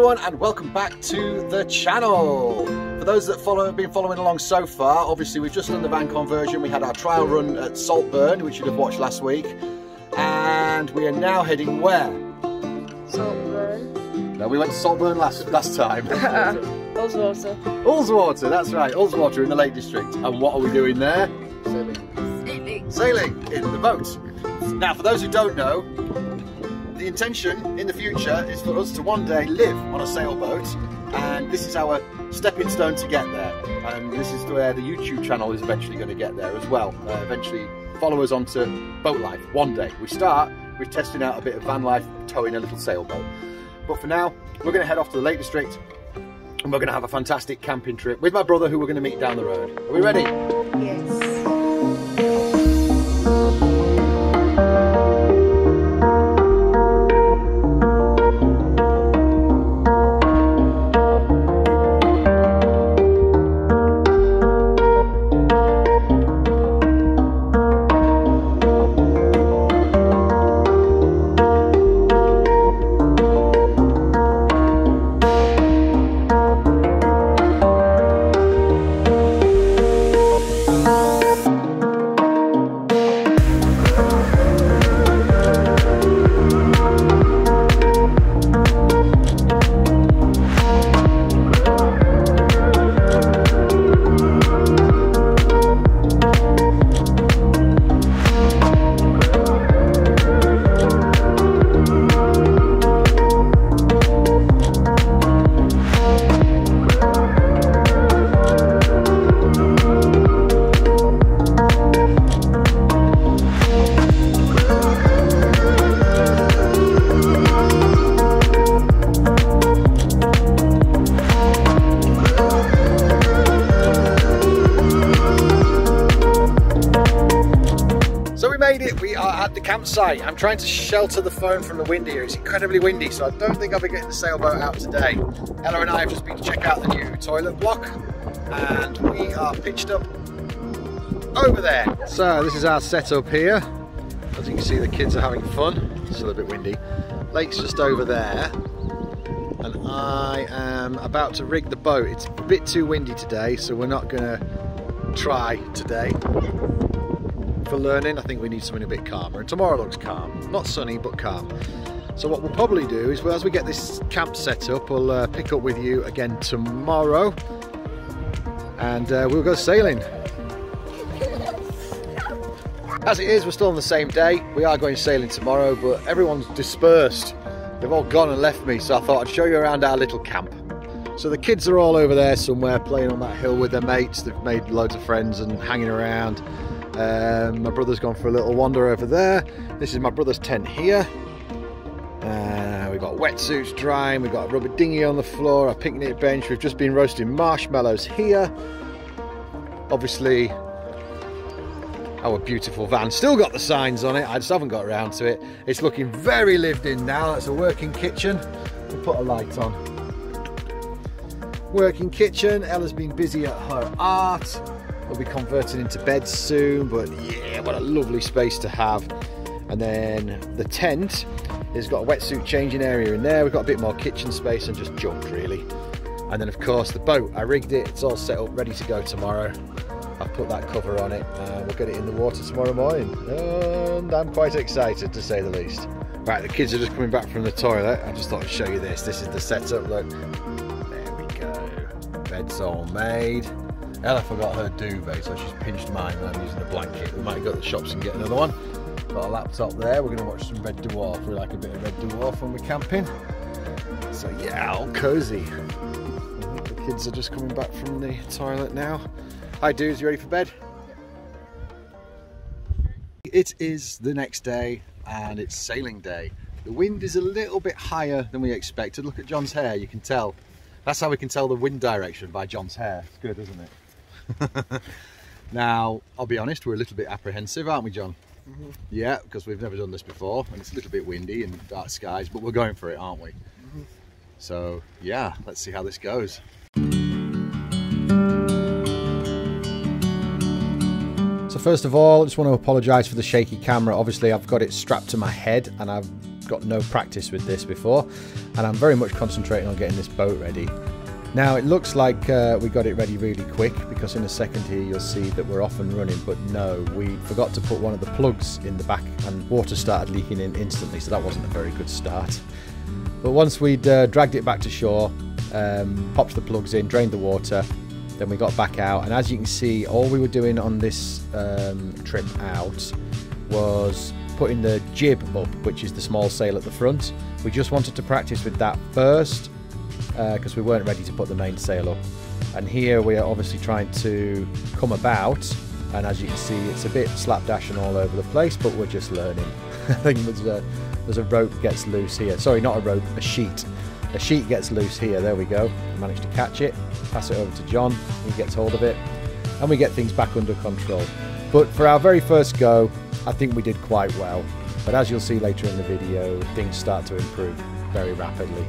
everyone, and welcome back to the channel. For those that have been following along so far, obviously we've just done the van conversion. We had our trial run at Saltburn, which you'd have watched last week, and we are now heading where? Saltburn. No, we went to Saltburn last time. Ullswater. Ullswater, that's right, Ullswater in the Lake District. And what are we doing there? Sailing. Sailing in the boat. Now, for those who don't know, the intention in the future is for us to one day live on a sailboat, and this is our stepping stone to get there. And this is where the YouTube channel is eventually going to get there as well. Eventually follow us onto boat life one day. We start with testing out a bit of van life, towing a little sailboat. But for now, we're going to head off to the Lake District, and we're going to have a fantastic camping trip with my brother, who we're going to meet down the road. Are we ready? Yes. We are at the campsite. I'm trying to shelter the phone from the wind here. It's incredibly windy, so I don't think I'll be getting the sailboat out today. Ella and I have just been to check out the new toilet block, and we are pitched up over there. So this is our setup here. As you can see, the kids are having fun. It's a little bit windy. Lake's just over there, and I am about to rig the boat. It's a bit too windy today, so we're not going to try today. For learning, I think we need something a bit calmer, and tomorrow looks calm. Not sunny, but calm. So what we'll probably do is, as we get this camp set up, we'll pick up with you again tomorrow, and we'll go sailing. As it is, we're still on the same day. We are going sailing tomorrow, but everyone's dispersed. They've all gone and left me, so I thought I'd show you around our little camp. So the kids are all over there somewhere, playing on that hill with their mates. They've made loads of friends and hanging around. My brother's gone for a little wander over there. This is my brother's tent here. We've got wetsuits drying, we've got a rubber dinghy on the floor, a picnic bench. We've just been roasting marshmallows here. Obviously, our beautiful van still got the signs on it. I just haven't got around to it. It's looking very lived in now. That's a working kitchen. We'll put a light on. Working kitchen. Ella's been busy at her art. We'll be converting into beds soon, but yeah, what a lovely space to have. And then the tent has got a wetsuit changing area in there. We've got a bit more kitchen space and just junk really. And then of course the boat, I rigged it, it's all set up, ready to go tomorrow. I've put that cover on it and we'll get it in the water tomorrow morning. And I'm quite excited, to say the least. Right, the kids are just coming back from the toilet. I just thought I'd show you this. This is the setup, look. There we go. Bed's all made. Ella forgot her duvet, so she's pinched mine and I'm using a blanket. We might go to the shops and get another one. Got a laptop there. We're going to watch some Red Dwarf. We like a bit of Red Dwarf when we're camping. So yeah, all cosy. I think the kids are just coming back from the toilet now. Hi dudes, you ready for bed? It is the next day and it's sailing day. The wind is a little bit higher than we expected. Look at John's hair, you can tell. That's how we can tell the wind direction, by John's hair. It's good, isn't it? Now, I'll be honest, we're a little bit apprehensive, aren't we, John? Mm-hmm. Yeah, because we've never done this before, and it's a little bit windy and dark skies, but we're going for it, aren't we? Mm-hmm. So, yeah, let's see how this goes. So first of all, I just want to apologise for the shaky camera. Obviously, I've got it strapped to my head, and I've got no practice with this before, and I'm very much concentrating on getting this boat ready. Now it looks like we got it ready really quick, because in a second here you'll see that we're off and running, but no, we forgot to put one of the plugs in the back and water started leaking in instantly, so that wasn't a very good start. But once we'd dragged it back to shore, popped the plugs in, drained the water, then we got back out, and as you can see, all we were doing on this trip out was putting the jib up, which is the small sail at the front. We just wanted to practice with that first, because we weren't ready to put the main sail up. And here we are obviously trying to come about, and as you can see, it's a bit slapdash and all over the place, but we're just learning. I think there's a rope gets loose here. Sorry, not a rope, a sheet. A sheet gets loose here. There we go. We managed to catch it, pass it over to John, he gets hold of it, and we get things back under control. But for our very first go, I think we did quite well. But as you'll see later in the video, things start to improve very rapidly.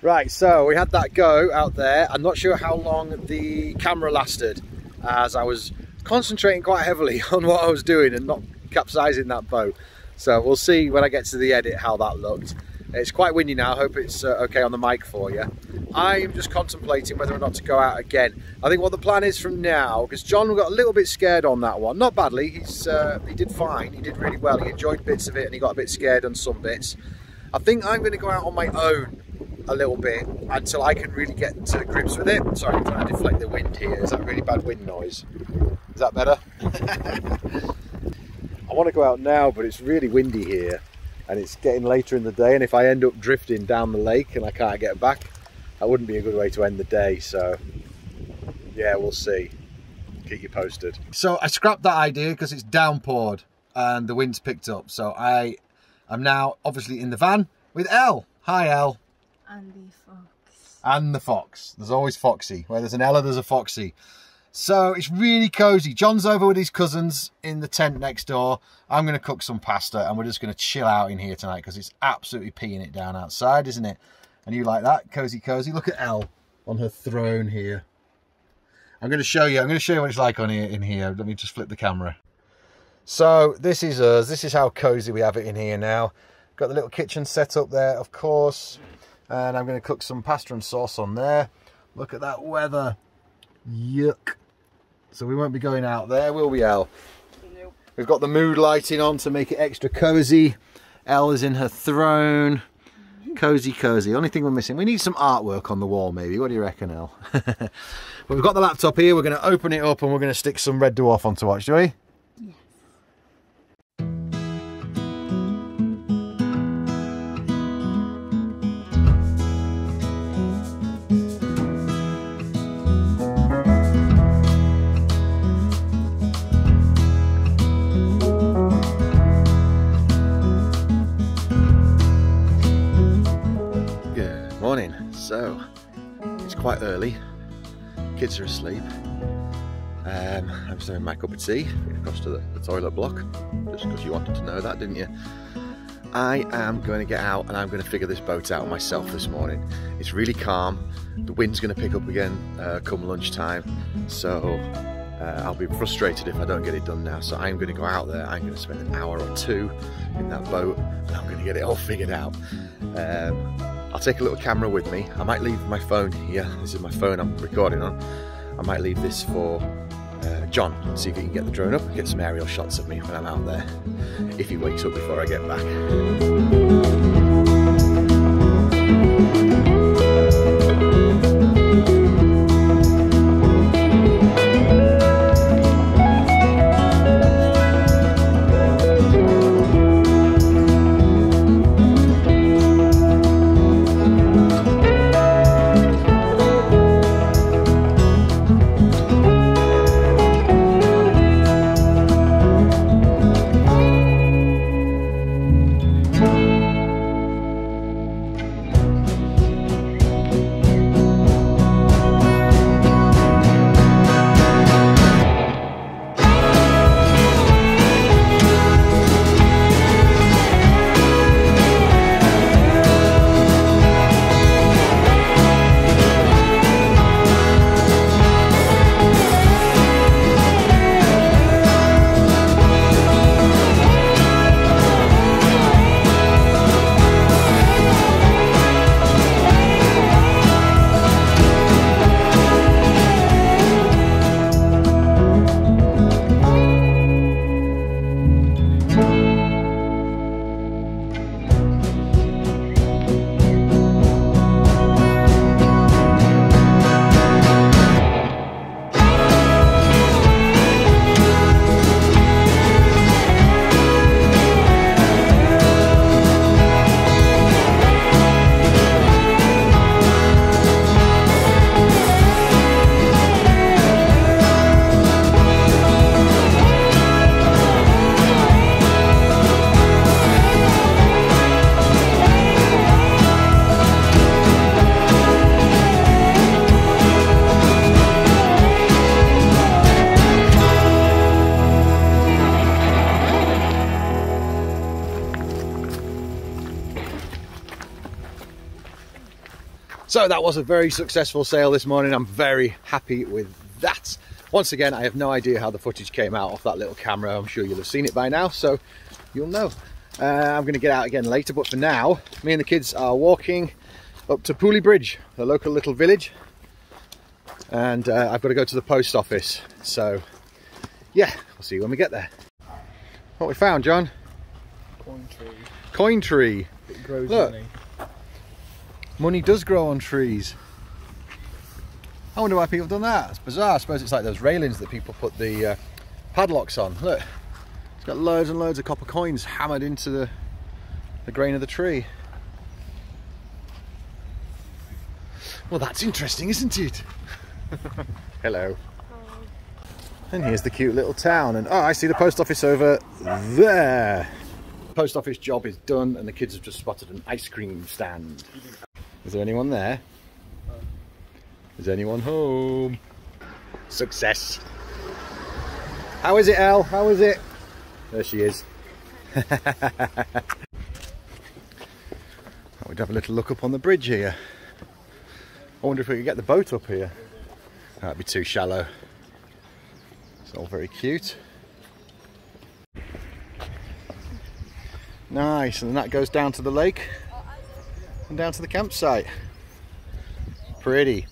Right, so we had that go out there. I'm not sure how long the camera lasted, as I was concentrating quite heavily on what I was doing and not capsizing that boat. So we'll see when I get to the edit how that looked. It's quite windy now. I hope it's okay on the mic for you. I'm just contemplating whether or not to go out again. I think what the plan is from now, because John got a little bit scared on that one. Not badly, he did fine, he did really well. He enjoyed bits of it and he got a bit scared on some bits. I think I'm going to go out on my own a little bit until I can really get to grips with it. Sorry, I'm trying to deflect the wind here. Is that really bad wind noise? Is that better? I want to go out now, but it's really windy here and it's getting later in the day, and if I end up drifting down the lake and I can't get back, that wouldn't be a good way to end the day. So yeah, we'll see. Keep you posted. So I scrapped that idea because it's downpoured and the wind's picked up. So I am now obviously in the van with Elle. Hi Elle. And the fox. And the fox. There's always Foxy. Where there's an Ella, there's a Foxy. So it's really cozy. John's over with his cousins in the tent next door. I'm going to cook some pasta and we're just going to chill out in here tonight because it's absolutely peeing it down outside, isn't it? And you like that? Cozy, cozy. Look at Elle on her throne here. I'm going to show you what it's like on here, in here. Let me just flip the camera. So this is us. This is how cozy we have it in here now. Got the little kitchen set up there, of course. And I'm going to cook some pasta and sauce on there. Look at that weather. Yuck. So we won't be going out there, will we, Elle? Nope. We've got the mood lighting on to make it extra cozy. Elle is in her throne. Cozy, cozy. Only thing we're missing, we need some artwork on the wall maybe. What do you reckon, Elle? But we've got the laptop here. We're going to open it up and we're going to stick some Red Dwarf on to watch, do we? Yes. So it's quite early, kids are asleep. I'm just having my cup of tea, across to the toilet block, just because you wanted to know that, didn't you? I am going to get out and I'm going to figure this boat out myself this morning. It's really calm, the wind's going to pick up again come lunchtime, so I'll be frustrated if I don't get it done now. So I'm going to go out there, I'm going to spend an hour or two in that boat and I'm going to get it all figured out. I'll take a little camera with me. I might leave my phone here. This is my phone I'm recording on. I might leave this for John, see if he can get the drone up and get some aerial shots of me when I'm out there, if he wakes up before I get back. So that was a very successful sail this morning. I'm very happy with that. Once again, I have no idea how the footage came out off that little camera. I'm sure you'll have seen it by now, so you'll know. I'm going to get out again later, but for now, me and the kids are walking up to Pooley Bridge, the local little village, and I've got to go to the post office. So yeah, we'll see you when we get there. What we found, John? Coin tree. Coin tree. It grows Look. money. Money does grow on trees. I wonder why people have done that. It's bizarre. I suppose it's like those railings that people put the padlocks on. Look, it's got loads and loads of copper coins hammered into the grain of the tree. Well, that's interesting, isn't it? Hello. And here's the cute little town. And oh, I see the post office over there. The post office job is done and the kids have just spotted an ice cream stand. Is there anyone there? Is anyone home? Success. How is it, Elle? How is it? There she is. We'd have a little look up on the bridge here. I wonder if we could get the boat up here. That'd be too shallow. It's all very cute. Nice, and then that goes down to the lake and down to the campsite. Pretty.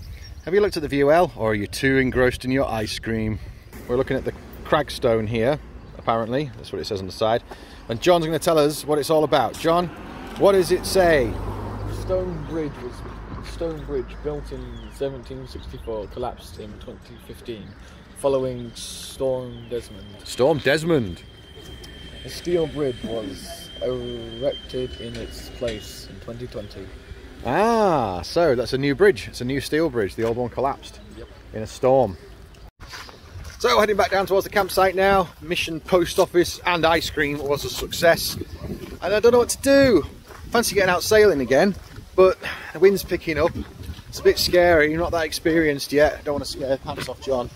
Have you looked at the view, Elle, or are you too engrossed in your ice cream? We're looking at the cragstone here, apparently. That's what it says on the side. And John's going to tell us what it's all about. John, what does it say? Stone bridge built in 1764, collapsed in 2015 following Storm Desmond. Storm Desmond. A steel bridge was erected in its place in 2020. Ah, so that's a new bridge. It's a new steel bridge. The old one collapsed in a storm. So heading back down towards the campsite now. Mission post office and ice cream was a success. And I don't know what to do. Fancy getting out sailing again, but the wind's picking up. It's a bit scary. You're not that experienced yet. Don't want to scare the pants off John.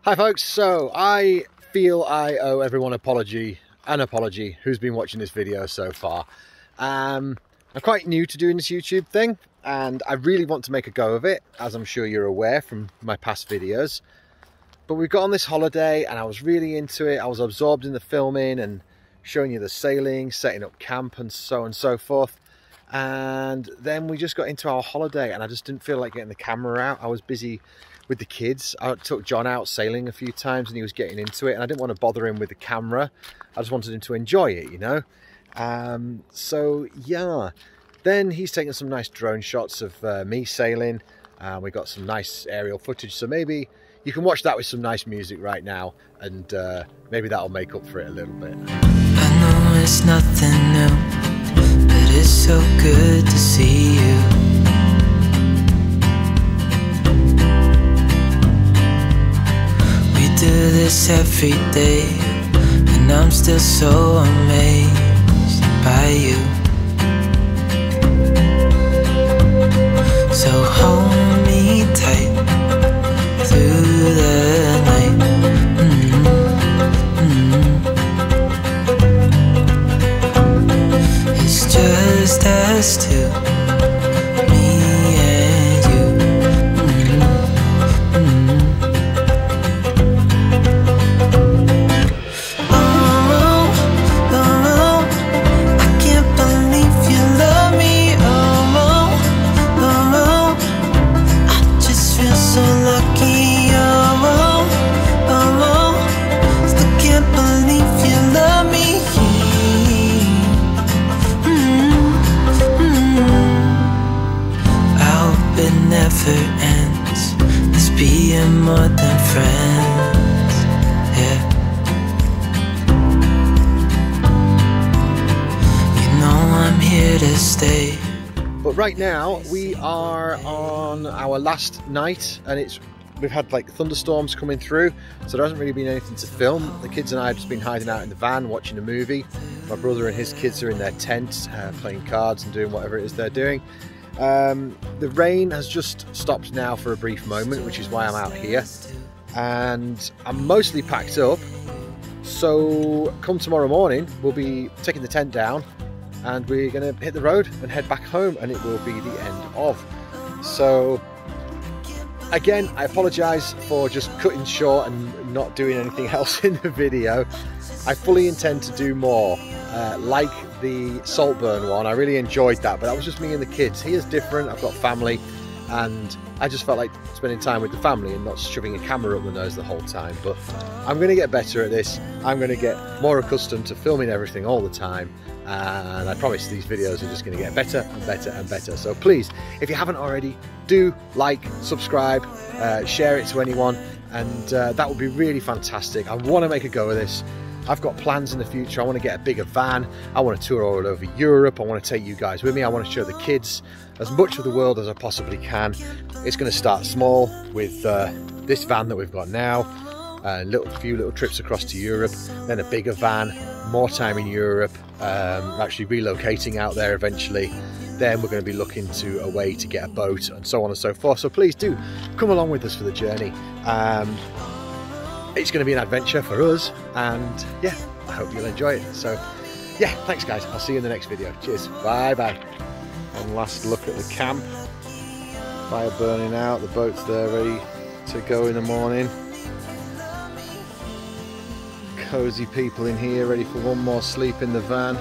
Hi folks. So I feel I owe everyone an apology who's been watching this video so far. I'm quite new to doing this YouTube thing and I really want to make a go of it, as I'm sure you're aware from my past videos. But we got on this holiday and I was really into it. I was absorbed in the filming and showing you the sailing, setting up camp and so on and so forth. And then we just got into our holiday and I just didn't feel like getting the camera out. I was busy with the kids. I took John out sailing a few times and he was getting into it and I didn't want to bother him with the camera. I just wanted him to enjoy it, you know. So yeah, then he's taken some nice drone shots of me sailing. We got some nice aerial footage, so maybe you can watch that with some nice music right now and maybe that'll make up for it a little bit. I know it's nothing new, but it's so good to see you. We do this every day and I'm still so amazed by you. So hold me tight through the night. It's just us two, me and you. Ends. Let's be more than friends, yeah. You know I'm here to stay. But right now we are on our last night and we've had like thunderstorms coming through, so there hasn't really been anything to film. The kids and I have just been hiding out in the van watching a movie. My brother and his kids are in their tent playing cards and doing whatever it is they're doing. The rain has just stopped now for a brief moment, which is why I'm out here, and I'm mostly packed up, so come tomorrow morning we'll be taking the tent down and we're going to hit the road and head back home, and it will be the end of. So again, I apologise for just cutting short and not doing anything else in the video. I fully intend to do more, like the Saltburn one. I really enjoyed that, but that was just me and the kids. Here's different. I've got family, and I just felt like spending time with the family and not shoving a camera up the nose the whole time. But I'm going to get better at this. I'm going to get more accustomed to filming everything all the time, and I promise these videos are just going to get better and better and better. So please, if you haven't already, do like, subscribe, share it to anyone, and that would be really fantastic. I want to make a go of this. I've got plans in the future. I want to get a bigger van. I want to tour all over Europe. I want to take you guys with me. I want to show the kids as much of the world as I possibly can. It's going to start small with this van that we've got now, a few little trips across to Europe, then a bigger van, more time in Europe, actually relocating out there eventually. Then we're going to be looking to a way to get a boat and so on and so forth. So please do come along with us for the journey. It's going to be an adventure for us, and yeah, I hope you'll enjoy it. So yeah, thanks guys. I'll see you in the next video. Cheers. Bye bye. One last look at the camp. Fire burning out. The boat's there ready to go in the morning. Cozy people in here ready for one more sleep in the van.